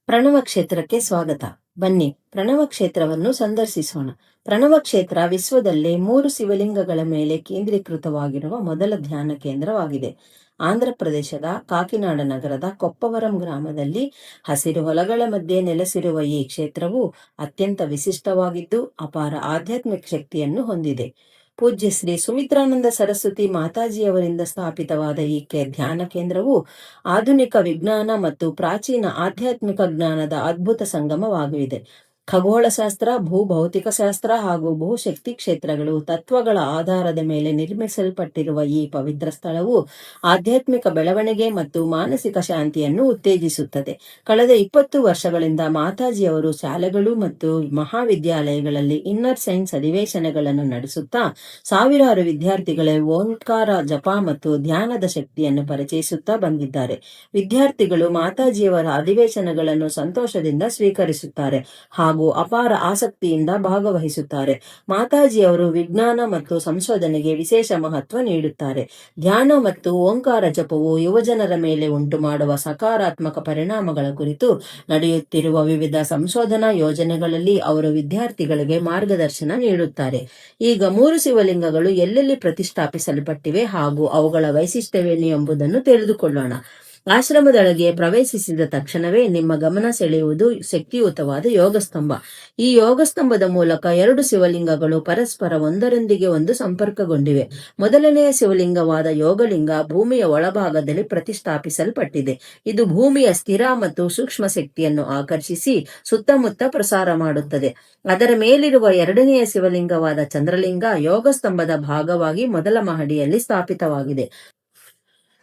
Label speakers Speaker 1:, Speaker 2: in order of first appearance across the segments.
Speaker 1: ಪ್ರಣವ ಕ್ಷೇತ್ರಕ್ಕೆ ಸ್ವಾಗತ. ಬನ್ನಿ ಪ್ರಣವ ಕ್ಷೇತ್ರವನ್ನು ಸಂದರ್ಶಿಸೋಣ. ಪ್ರಣವ ಕ್ಷೇತ್ರ ವಿಶ್ವದಲ್ಲೇ 3 ಶಿವಲಿಂಗಗಳ ಮೇಲೆ ಕೇಂದ್ರೀಕೃತವಾಗಿರುವ ಮೊದಲ ಧ್ಯಾನ ಕೇಂದ್ರವಾಗಿದೆ. ಆಂಧ್ರ ಪ್ರದೇಶದ ಕಾಕಿನಾಡ ನಗರದ ಕೊಪ್ಪವರಂ ಗ್ರಾಮದಲ್ಲಿ ಹಸಿರು ಹೊಲಗಳ ಮಧ್ಯೆ ನೆಲೆಸಿರುವ ಈ ಕ್ಷೇತ್ರವು ಅತ್ಯಂತ ವಿಶಿಷ್ಟವಾಗಿದ್ದು ಅಪಾರ ಆಧ್ಯಾತ್ಮಿಕ ಶಕ್ತಿಯನ್ನು ಹೊಂದಿದೆ. ಪೂಜ್ಯ ಶ್ರೀ ಸುಮಿತ್ರಾನಂದ ಸರಸ್ವತಿ ಮಾತಾಜಿಯವರಿಂದ ಸ್ಥಾಪಿತವಾದ ಈ ಧ್ಯಾನ ಕೇಂದ್ರವು ಆಧುನಿಕ ವಿಜ್ಞಾನ ಮತ್ತು ಪ್ರಾಚೀನ ಆಧ್ಯಾತ್ಮಿಕ ಜ್ಞಾನದ ಅದ್ಭುತ ಸಂಗಮವಾಗಿದೆ. ಖಗೋಳಶಾಸ್ತ್ರ, ಭೂಭೌತಿಕ ಶಾಸ್ತ್ರ ಹಾಗೂ ಭೂಶಕ್ತಿ ಕ್ಷೇತ್ರಗಳು ತತ್ವಗಳ ಆಧಾರದ ಮೇಲೆ ನಿರ್ಮಿಸಲ್ಪಟ್ಟಿರುವ ಈ ಪವಿತ್ರ ಸ್ಥಳವು ಆಧ್ಯಾತ್ಮಿಕ ಬೆಳವಣಿಗೆ ಮತ್ತು ಮಾನಸಿಕ ಶಾಂತಿಯನ್ನು ಉತ್ತೇಜಿಸುತ್ತದೆ. ಕಳೆದ 20 ವರ್ಷಗಳಿಂದ ಮಾತಾಜಿಯವರು ಶಾಲೆಗಳು ಮತ್ತು ಮಹಾವಿದ್ಯಾಲಯಗಳಲ್ಲಿ ಇನ್ನರ್ ಸೈನ್ಸ್ ಅಧಿವೇಶನಗಳನ್ನು ನಡೆಸುತ್ತಾ ಸಾವಿರಾರು ವಿದ್ಯಾರ್ಥಿಗಳೇ ಓಂಕಾರ ಜಪ ಮತ್ತು ಧ್ಯಾನದ ಶಕ್ತಿಯನ್ನು ಪರಿಚಯಿಸುತ್ತಾ ಬಂದಿದ್ದಾರೆ. ವಿದ್ಯಾರ್ಥಿಗಳು ಮಾತಾಜಿಯವರ ಅಧಿವೇಶನಗಳನ್ನು ಸಂತೋಷದಿಂದ ಸ್ವೀಕರಿಸುತ್ತಾರೆ ಹಾಗೂ ಅಪಾರ ಆಸಕ್ತಿಯಿಂದ ಭಾಗವಹಿಸುತ್ತಾರೆ. ಮಾತಾಜಿಯವರು ವಿಜ್ಞಾನ ಮತ್ತು ಸಂಶೋಧನೆಗೆ ವಿಶೇಷ ಮಹತ್ವ ನೀಡುತ್ತಾರೆ. ಧ್ಯಾನ ಮತ್ತು ಓಂಕಾರ ಜಪವು ಯುವಜನರ ಮೇಲೆ ಉಂಟು ಮಾಡುವ ಸಕಾರಾತ್ಮಕ ಪರಿಣಾಮಗಳ ಕುರಿತು ನಡೆಯುತ್ತಿರುವ ವಿವಿಧ ಸಂಶೋಧನಾ ಯೋಜನೆಗಳಲ್ಲಿ ಅವರು ವಿದ್ಯಾರ್ಥಿಗಳಿಗೆ ಮಾರ್ಗದರ್ಶನ ನೀಡುತ್ತಾರೆ. ಈಗ 3 ಶಿವಲಿಂಗಗಳು ಎಲ್ಲೆಲ್ಲಿ ಪ್ರತಿಷ್ಠಾಪಿಸಲ್ಪಟ್ಟಿವೆ ಹಾಗೂ ಅವುಗಳ ವೈಶಿಷ್ಟ್ಯವೇನು ಎಂಬುದನ್ನು ತಿಳಿದುಕೊಳ್ಳೋಣ. ಆಶ್ರಮದೊಳಗೆ ಪ್ರವೇಶಿಸಿದ ತಕ್ಷಣವೇ ನಿಮ್ಮ ಗಮನ ಸೆಳೆಯುವುದು ಶಕ್ತಿಯುತವಾದ ಯೋಗಸ್ತಂಭ. ಈ ಯೋಗಸ್ತಂಭದ ಮೂಲಕ 2 ಶಿವಲಿಂಗಗಳು ಪರಸ್ಪರ ಒಂದರೊಂದಿಗೆ ಒಂದು ಸಂಪರ್ಕಗೊಂಡಿವೆ. ಮೊದಲನೆಯ ಶಿವಲಿಂಗವಾದ ಯೋಗಲಿಂಗ ಭೂಮಿಯ ಒಳಭಾಗದಲ್ಲಿ ಪ್ರತಿಷ್ಠಾಪಿಸಲ್ಪಟ್ಟಿದೆ. ಇದು ಭೂಮಿಯ ಸ್ಥಿರ ಮತ್ತು ಸೂಕ್ಷ್ಮ ಶಕ್ತಿಯನ್ನು ಆಕರ್ಷಿಸಿ ಸುತ್ತಮುತ್ತ ಪ್ರಸಾರ ಮಾಡುತ್ತದೆ. ಅದರ ಮೇಲಿರುವ ಎರಡನೆಯ ಶಿವಲಿಂಗವಾದ ಚಂದ್ರಲಿಂಗ ಯೋಗಸ್ತಂಭದ ಭಾಗವಾಗಿ ಮೊದಲ ಮಹಡಿಯಲ್ಲಿ ಸ್ಥಾಪಿತವಾಗಿದೆ.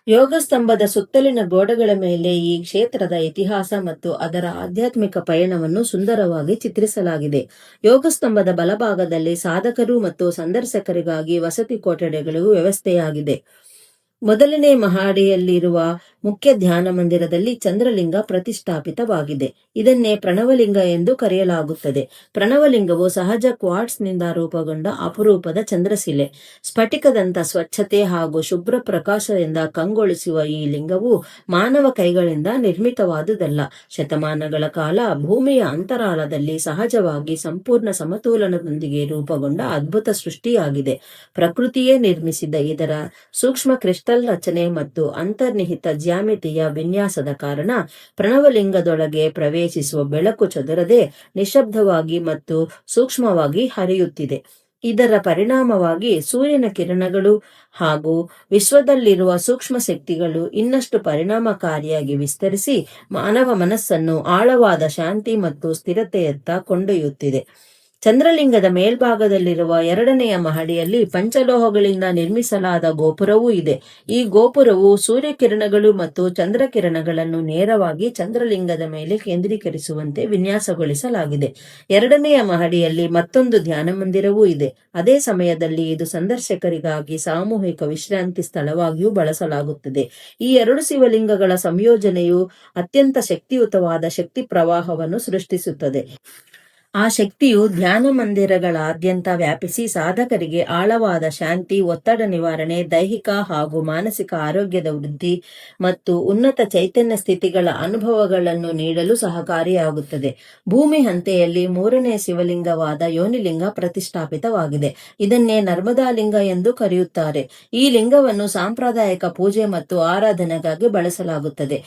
Speaker 1: ಯೋಗಸ್ತಂಭದ ಸುತ್ತಲಿನ ಗೋಡೆಗಳ ಮೇಲೆ ಈ ಕ್ಷೇತ್ರದ ಇತಿಹಾಸ ಮತ್ತು ಅದರ ಆಧ್ಯಾತ್ಮಿಕ ಪಯಣವನ್ನು ಸುಂದರವಾಗಿ ಚಿತ್ರಿಸಲಾಗಿದೆ. ಯೋಗಸ್ತಂಭದ ಬಲಭಾಗದಲ್ಲಿ ಸಾಧಕರು ಮತ್ತು ಸಂದರ್ಶಕರಿಗಾಗಿ ವಸತಿ ಕೊಠಡಿಗಳು ವ್ಯವಸ್ಥೆಯಾಗಿದೆ. ಮೊದಲನೇ ಮಹಡಿಯಲ್ಲಿರುವ ಮುಖ್ಯ ಧ್ಯಾನ ಮಂದಿರದಲ್ಲಿ ಚಂದ್ರಲಿಂಗ ಪ್ರತಿಷ್ಠಾಪಿತವಾಗಿದೆ. ಇದನ್ನೇ ಪ್ರಣವಲಿಂಗ ಎಂದು ಕರೆಯಲಾಗುತ್ತದೆ. ಪ್ರಣವಲಿಂಗವು ಸಹಜ ಕ್ವಾರ್ಟ್ಸ್ನಿಂದ ರೂಪುಗೊಂಡ ಅಪರೂಪದ ಚಂದ್ರಶಿಲೆ. ಸ್ಫಟಿಕದಂತ ಸ್ವಚ್ಛತೆ ಹಾಗೂ ಶುಭ್ರ ಪ್ರಕಾಶದಿಂದ ಕಂಗೊಳಿಸುವ ಈ ಲಿಂಗವು ಮಾನವ ಕೈಗಳಿಂದ ನಿರ್ಮಿತವಾದುದಲ್ಲ. ಶತಮಾನಗಳ ಕಾಲ ಭೂಮಿಯ ಅಂತರಾಳದಲ್ಲಿ ಸಹಜವಾಗಿ ಸಂಪೂರ್ಣ ಸಮತೋಲನದೊಂದಿಗೆ ರೂಪುಗೊಂಡ ಅದ್ಭುತ ಸೃಷ್ಟಿಯಾಗಿದೆ. ಪ್ರಕೃತಿಯೇ ನಿರ್ಮಿಸಿದ ಇದರ ಸೂಕ್ಷ್ಮ ಕ್ರಿಸ್ಟಲ್ ರಚನೆ ಮತ್ತು ಅಂತರ್ನಿಹಿತ ಜ್ಯಾಮಿತಿಯ ವಿನ್ಯಾಸದ ಕಾರಣ ಪ್ರಣವಲಿಂಗದೊಳಗೆ ಪ್ರವೇಶಿಸುವ ಬೆಳಕು ಚದುರದೆ ನಿಶಬ್ದವಾಗಿ ಮತ್ತು ಸೂಕ್ಷ್ಮವಾಗಿ ಹರಿಯುತ್ತಿದೆ. ಇದರ ಪರಿಣಾಮವಾಗಿ ಸೂರ್ಯನ ಕಿರಣಗಳು ಹಾಗೂ ವಿಶ್ವದಲ್ಲಿರುವ ಸೂಕ್ಷ್ಮ ಶಕ್ತಿಗಳು ಇನ್ನಷ್ಟು ಪರಿಣಾಮಕಾರಿಯಾಗಿ ವಿಸ್ತರಿಸಿ ಮಾನವ ಮನಸ್ಸನ್ನು ಆಳವಾದ ಶಾಂತಿ ಮತ್ತು ಸ್ಥಿರತೆಯತ್ತ ಕೊಂಡೊಯ್ಯುತ್ತಿದೆ. ಚಂದ್ರಲಿಂಗದ ಮೇಲ್ಭಾಗದಲ್ಲಿರುವ ಎರಡನೆಯ ಮಹಡಿಯಲ್ಲಿ ಪಂಚಲೋಹಗಳಿಂದ ನಿರ್ಮಿಸಲಾದ ಗೋಪುರವೂ ಇದೆ. ಈ ಗೋಪುರವು ಸೂರ್ಯಕಿರಣಗಳು ಮತ್ತು ಚಂದ್ರಕಿರಣಗಳನ್ನು ನೇರವಾಗಿ ಚಂದ್ರಲಿಂಗದ ಮೇಲೆ ಕೇಂದ್ರೀಕರಿಸುವಂತೆ ವಿನ್ಯಾಸಗೊಳಿಸಲಾಗಿದೆ. ಎರಡನೆಯ ಮಹಡಿಯಲ್ಲಿ ಮತ್ತೊಂದು ಧ್ಯಾನ ಮಂದಿರವೂ ಇದೆ. ಅದೇ ಸಮಯದಲ್ಲಿ ಇದು ಸಂದರ್ಶಕರಿಗಾಗಿ ಸಾಮೂಹಿಕ ವಿಶ್ರಾಂತಿ ಸ್ಥಳವಾಗಿಯೂ ಬಳಸಲಾಗುತ್ತದೆ. ಈ 2 ಶಿವಲಿಂಗಗಳ ಸಂಯೋಜನೆಯು ಅತ್ಯಂತ ಶಕ್ತಿಯುತವಾದ ಶಕ್ತಿ ಪ್ರವಾಹವನ್ನು ಸೃಷ್ಟಿಸುತ್ತದೆ. ಆ ಶಕ್ತಿಯು ಧ್ಯಾನ ಮಂದಿರಗಳಾದ್ಯಂತ ವ್ಯಾಪಿಸಿ ಸಾಧಕರಿಗೆ ಆಳವಾದ ಶಾಂತಿ, ಒತ್ತಡ ನಿವಾರಣೆ, ದೈಹಿಕ ಹಾಗೂ ಮಾನಸಿಕ ಆರೋಗ್ಯದ ವೃದ್ಧಿ ಮತ್ತು ಉನ್ನತ ಚೈತನ್ಯ ಸ್ಥಿತಿಗಳ ಅನುಭವಗಳನ್ನು ನೀಡಲು ಸಹಕಾರಿಯಾಗುತ್ತದೆ. ಭೂಮಿ ಹಂತೆಯಲ್ಲಿ 3ನೇ ಶಿವಲಿಂಗವಾದ ಯೋನಿಲಿಂಗ ಪ್ರತಿಷ್ಠಾಪಿತವಾಗಿದೆ. ಇದನ್ನೇ ನರ್ಮದಾ ಲಿಂಗ ಎಂದು ಕರೆಯುತ್ತಾರೆ. ಈ ಲಿಂಗವನ್ನು ಸಾಂಪ್ರದಾಯಿಕ ಪೂಜೆ ಮತ್ತು ಆರಾಧನೆಗಾಗಿ ಬಳಸಲಾಗುತ್ತದೆ.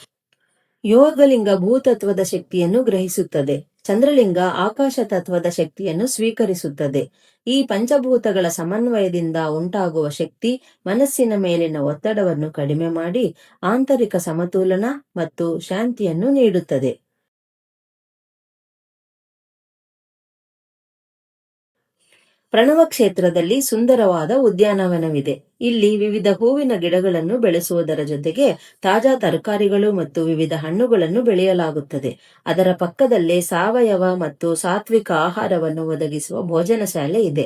Speaker 1: ಯೋಗಲಿಂಗ ಭೂತತ್ವದ ಶಕ್ತಿಯನ್ನು ಗ್ರಹಿಸುತ್ತದೆ. ಚಂದ್ರಲಿಂಗ ಆಕಾಶ ತತ್ವದ ಶಕ್ತಿಯನ್ನು ಸ್ವೀಕರಿಸುತ್ತದೆ. ಈ ಪಂಚಭೂತಗಳ ಸಮನ್ವಯದಿಂದ ಉಂಟಾಗುವ ಶಕ್ತಿ ಮನಸ್ಸಿನ ಮೇಲಿನ ಒತ್ತಡವನ್ನು ಕಡಿಮೆ ಮಾಡಿ ಆಂತರಿಕ ಸಮತೋಲನ ಮತ್ತು ಶಾಂತಿಯನ್ನು ನೀಡುತ್ತದೆ. ಪ್ರಣವ ಕ್ಷೇತ್ರದಲ್ಲಿ ಸುಂದರವಾದ ಉದ್ಯಾನವನವಿದೆ. ಇಲ್ಲಿ ವಿವಿಧ ಹೂವಿನ ಗಿಡಗಳನ್ನು ಬೆಳೆಸುವುದರ ಜೊತೆಗೆ ತಾಜಾ ತರಕಾರಿಗಳು ಮತ್ತು ವಿವಿಧ ಹಣ್ಣುಗಳನ್ನು ಬೆಳೆಯಲಾಗುತ್ತದೆ. ಅದರ ಪಕ್ಕದಲ್ಲೇ ಸಾವಯವ ಮತ್ತು ಸಾತ್ವಿಕ ಆಹಾರವನ್ನು ಒದಗಿಸುವ ಭೋಜನ ಶಾಲೆ ಇದೆ.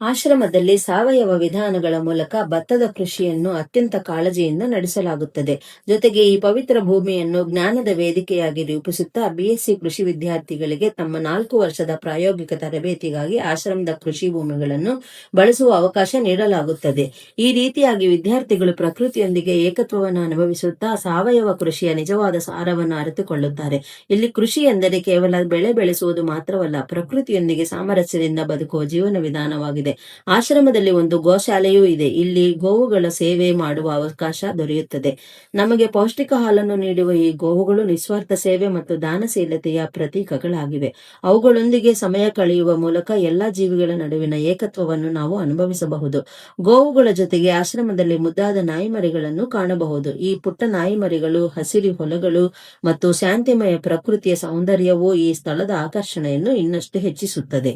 Speaker 1: ಆಶ್ರಮದಲ್ಲಿ ಸಾವಯವ ವಿಧಾನಗಳ ಮೂಲಕ ಭತ್ತದ ಕೃಷಿಯನ್ನು ಅತ್ಯಂತ ಕಾಳಜಿಯಿಂದ ನಡೆಸಲಾಗುತ್ತದೆ. ಜೊತೆಗೆ ಈ ಪವಿತ್ರ ಭೂಮಿಯನ್ನು ಜ್ಞಾನದ ವೇದಿಕೆಯಾಗಿ ರೂಪಿಸುತ್ತಾ ಬಿಎಸ್ಸಿ ಕೃಷಿ ವಿದ್ಯಾರ್ಥಿಗಳಿಗೆ ತಮ್ಮ 4 ವರ್ಷದ ಪ್ರಾಯೋಗಿಕ ತರಬೇತಿಗಾಗಿ ಆಶ್ರಮದ ಕೃಷಿ ಭೂಮಿಗಳನ್ನು ಬಳಸುವ ಅವಕಾಶ ನೀಡಲಾಗುತ್ತದೆ. ಈ ರೀತಿಯಾಗಿ ವಿದ್ಯಾರ್ಥಿಗಳು ಪ್ರಕೃತಿಯೊಂದಿಗೆ ಏಕತ್ವವನ್ನು ಅನುಭವಿಸುತ್ತಾ ಸಾವಯವ ಕೃಷಿಯ ನಿಜವಾದ ಸಾರವನ್ನು ಅರಿತುಕೊಳ್ಳುತ್ತಾರೆ. ಇಲ್ಲಿ ಕೃಷಿ ಎಂದರೆ ಕೇವಲ ಬೆಳೆ ಬೆಳೆಸುವುದು ಮಾತ್ರವಲ್ಲ, ಪ್ರಕೃತಿಯೊಂದಿಗೆ ಸಾಮರಸ್ಯದಿಂದ ಬದುಕುವ ಜೀವನ ವಿಧಾನವಾಗಿದೆ. ಆಶ್ರಮದಲ್ಲಿ ಒಂದು ಗೋಶಾಲೆಯೂ ಇದೆ. ಇಲ್ಲಿ ಗೋವುಗಳ ಸೇವೆ ಮಾಡುವ ಅವಕಾಶ ದೊರೆಯುತ್ತದೆ. ನಮಗೆ ಪೌಷ್ಟಿಕ ಹಾಲನ್ನು ನೀಡುವ ಈ ಗೋವುಗಳು ನಿಸ್ವಾರ್ಥ ಸೇವೆ ಮತ್ತು ದಾನಶೀಲತೆಯ ಪ್ರತೀಕಗಳಾಗಿವೆ. ಅವುಗಳೊಂದಿಗೆ ಸಮಯ ಕಳೆಯುವ ಮೂಲಕ ಎಲ್ಲಾ ಜೀವಿಗಳ ನಡುವಿನ ಏಕತ್ವವನ್ನು ನಾವು ಅನುಭವಿಸಬಹುದು. ಗೋವುಗಳ ಜೊತೆಗೆ ಆಶ್ರಮದಲ್ಲಿ ಮುದ್ದಾದ ನಾಯಿಮರಿಗಳನ್ನು ಕಾಣಬಹುದು. ಈ ಪುಟ್ಟ ನಾಯಿಮರಿಗಳು, ಹಸಿರು ಹೊಲಗಳು ಮತ್ತು ಶಾಂತಿಮಯ ಪ್ರಕೃತಿಯ ಸೌಂದರ್ಯವು ಈ ಸ್ಥಳದ ಆಕರ್ಷಣೆಯನ್ನು ಇನ್ನಷ್ಟು ಹೆಚ್ಚಿಸುತ್ತದೆ.